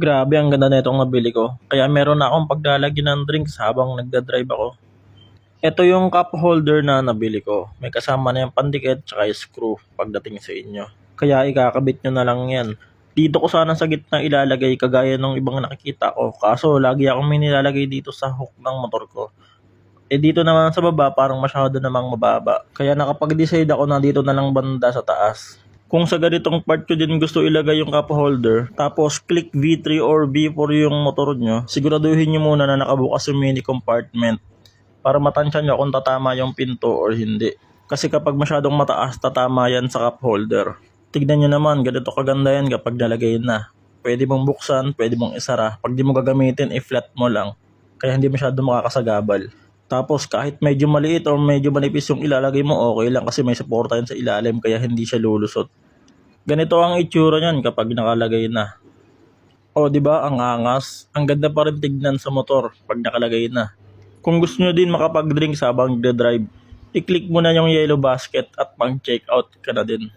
Grabe ang ganda nitong nabili ko. Kaya meron na akong paglalagyan ng drinks habang nagda-drive ako. Ito yung cup holder na nabili ko. May kasama na yung pandikit tsaka yung screw pagdating sa inyo. Kaya ikakabit nyo na lang yan. Dito ko sana sa gitna ilalagay kagaya ng ibang nakikita ko. Kaso lagi akong may nilalagay dito sa hook ng motor ko. Dito naman sa baba parang masyado namang mababa. Kaya nakapag-decide ako na dito na lang banda sa taas. Kung sa ganitong part ko din gusto ilagay yung cup holder, tapos click V3 or V4 yung motor nyo, siguraduhin nyo muna na nakabukas yung mini compartment para matansya nyo kung tatama yung pinto or hindi. Kasi kapag masyadong mataas, tatama yan sa cup holder. Tignan nyo naman, ganito kaganda yan kapag nalagay na. Pwede mong buksan, pwede mong isara. Pag di mo gagamitin, i-flat mo lang. Kaya hindi masyado makakasagabal. Tapos kahit medyo maliit or medyo manipis yung ilalagay mo, okay lang kasi may suporta yan sa ilalim kaya hindi siya lulusot. Ganito ang itsura niyan kapag nakalagay na. O di ba ang angas? Ang ganda pa rin tignan sa motor pag nakalagay na. Kung gusto niyo din makapag-drink habang nagde-drive, i-click mo na yung yellow basket at pang-check out ka na din.